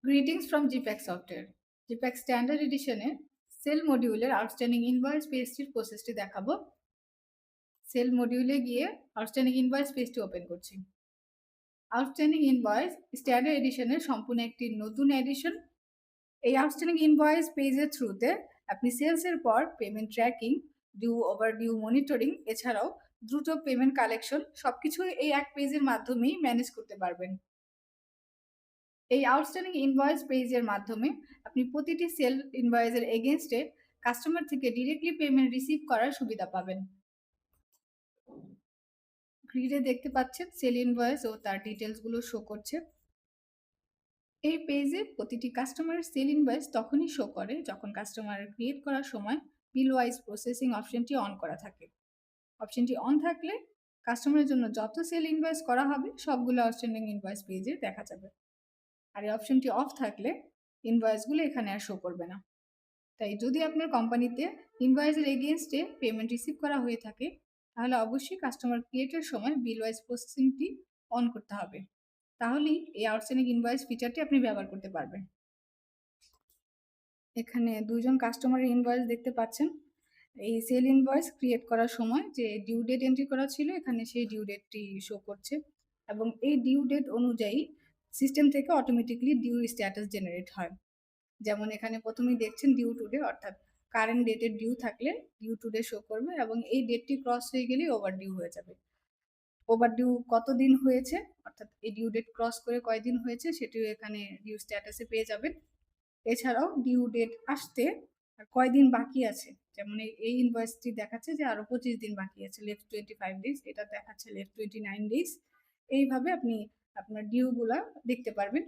Greetings from জিপ্যাক software. জিপ্যাক standard এডিশনে সেল মডিউলের আউটস্ট্যান্ডিং ইনভয়েস পেজটির প্রসেসটি দেখাবো। সেল মডিউলে গিয়ে আউটস্ট্যান্ডিং ইনভয়েস পেজটি ওপেন করছি। আউটস্ট্যান্ডিং ইনভয়েস স্ট্যান্ডার্ড এডিশনের সম্পূর্ণ একটি নতুন এডিশন। এই আউটস্ট্যান্ডিং ইনভয়েস পেজের থ্রুতে আপনি সেলসের পর payment tracking, due over due monitoring, এছাড়াও দ্রুত পেমেন্ট কালেকশন সবকিছু এই এক পেজের মাধ্যমেই ম্যানেজ করতে পারবেন। এই আউটস্ট্যান্ডিং ইনভয়েস পেজের মাধ্যমে আপনি প্রতিটি সেল ইনভয়েসের এগেনস্টে কাস্টমার থেকে ডিরেক্টলি পেমেন্ট রিসিভ করার সুবিধা পাবেন। গ্রিডে দেখতে পাচ্ছেন সেল ইনভয়েস ও তার ডিটেলসগুলো শো করছে। এই পেজে প্রতিটি কাস্টমারের সেল ইনভয়েস তখনই শো করে যখন কাস্টমারের ক্রিয়েট করার সময় বিল ওয়াইজ প্রসেসিং অপশনটি অন করা থাকে। অপশনটি অন থাকলে কাস্টমারের জন্য যত সেল ইনভয়েস করা হবে সবগুলো আউটস্ট্যান্ডিং ইনভয়েস পেজে দেখা যাবে। আর এই অপশনটি অফ থাকলে ইনভয়েসগুলো এখানে আর শো করবে না। তাই যদি আপনার কোম্পানিতে ইনভয়েসের এগেনস্টে পেমেন্ট রিসিভ করা হয়ে থাকে তাহলে অবশ্যই কাস্টমার ক্রিয়েটের সময় বিল ওয়াইজ প্রসেসিংটি অন করতে হবে। তাহলেই এই আউটস্ট্যান্ডিং ইনভয়েস ফিচারটি আপনি ব্যবহার করতে পারবেন। এখানে দুইজন কাস্টমারের ইনভয়েস দেখতে পাচ্ছেন। এই সেল ইনভয়েস ক্রিয়েট করার সময় যে ডিউ ডেট এন্ট্রি করা ছিল এখানে সেই ডিউ ডেটটি শো করছে এবং এই ডিউ ডেট অনুযায়ী সিস্টেম থেকে অটোমেটিকলি ডিউ স্ট্যাটাস জেনারেট হয়। যেমন এখানে প্রথমেই দেখছেন ডিউ টুডে, অর্থাৎ কারেন্ট ডেটের ডিউ থাকলে ডিউ টুডে শো করবে এবং এই ডেটটি ক্রস হয়ে গেলেই ওভার ডিউ হয়ে যাবে। ওভার ডিউ কতদিন হয়েছে, অর্থাৎ এই ডিউ ডেট ক্রস করে কয়দিন হয়েছে সেটিও এখানে ডিউ স্ট্যাটাসে পেয়ে যাবেন। এছাড়াও ডিউ ডেট আসতে আর কয়দিন বাকি আছে, যেমন এই ইনভয়েসটি দেখাচ্ছে যে আরো 25 দিন বাকি আছে, লেফট 25 ডেজ, এটা দেখাচ্ছে লেফট 29 ডেজ। এইভাবে আপনি আপনার ডিউগুলা দেখতে পারবেন।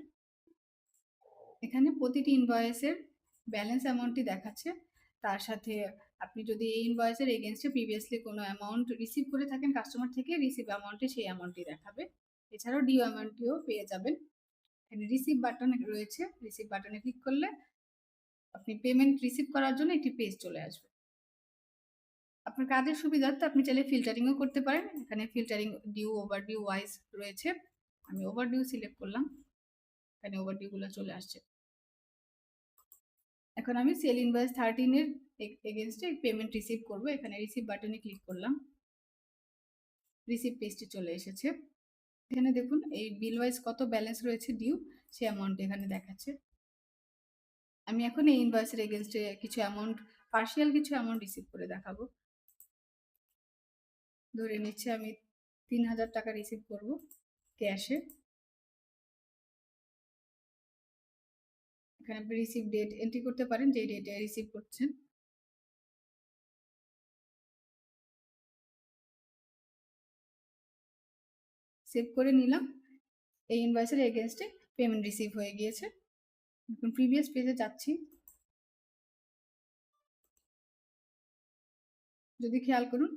এখানে প্রতিটি ইনভয়েসের ব্যালেন্স অ্যামাউন্টটি দেখাচ্ছে। তার সাথে আপনি যদি এই ইনভয়েসের এগেনস্টে প্রিভিয়াসলি কোনো অ্যামাউন্ট রিসিভ করে থাকেন কাস্টমার থেকে, রিসিভ অ্যামাউন্টে সেই অ্যামাউন্টটি দেখাবে। এছাড়াও ডিউ অ্যামাউন্টটিও পেয়ে যাবেন। এখানে রিসিভ বাটন রয়েছে, রিসিভ বাটনে ক্লিক করলে আপনি পেমেন্ট রিসিভ করার জন্য একটি পেজ চলে আসবে। আপনার কাজের সুবিধার্থে আপনি চাইলে ফিল্টারিংও করতে পারেন। এখানে filtering due, over due wise রয়েছে। আমি ওভার ডিউ সিলেক্ট করলাম, এখানে ওভার ডিউগুলো চলে আসছে। এখন আমি সেল ইনভয়েস 13 এর এগেনস্টে পেমেন্ট রিসিভ করব। এখানে রিসিভ বাটনে ক্লিক করলাম, রিসিভ পেজটি চলে এসেছে। এখানে দেখুন এই বিল ওয়াইজ কত ব্যালেন্স রয়েছে ডিউ, সেই অ্যামাউন্ট এখানে দেখাচ্ছে। আমি এখন এই ইনভয়েসের এগেনস্টে কিছু অ্যামাউন্ট, পার্শিয়াল কিছু অ্যামাউন্ট রিসিভ করে দেখাবো। ধরে নিচ্ছে আমি 3000 টাকা রিসিভ করব ক্যাশে। এখানে আপনি রিসিভ ডেট এন্ট্রি করতে পারেন, যে ডেটে রিসিভ করছেন। সেভ করে নিলাম। এই ইনভয়েসের এগেনস্টে পেমেন্ট রিসিভ হয়ে গিয়েছে। এখন প্রিভিয়াস পেজে যাচ্ছি। যদি খেয়াল করুন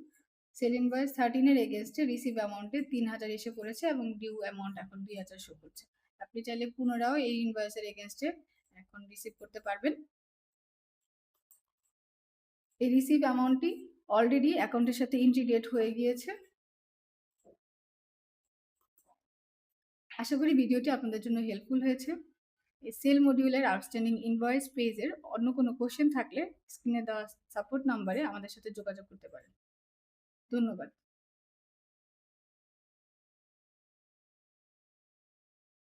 সেল ইনভয়েস 13 এর এগেনস্টে রিসিভ অ্যামাউন্টে 3000 এসে পড়েছে এবং ডিউ অ্যামাউন্ট এখন 2000 শো করছে। আপনি চাইলে পুনরাও এই ইনভয়েসের এগেনস্টে এখন রিসিভ করতে পারবেন। এই রিসিভ অ্যামাউন্টটি অলরেডি অ্যাকাউন্টের সাথে ইন্টিগ্রেট হয়ে গিয়েছে। আশা করি ভিডিওটি আপনাদের জন্য হেল্পফুল হয়েছে। এই সেল মডিউলের আউটস্ট্যান্ডিং ইনভয়েস পেজের অন্য কোনো কোশ্চেন থাকলে স্ক্রিনে দেওয়া সাপোর্ট নাম্বারে আমাদের সাথে যোগাযোগ করতে পারেন। ধন্যবাদ।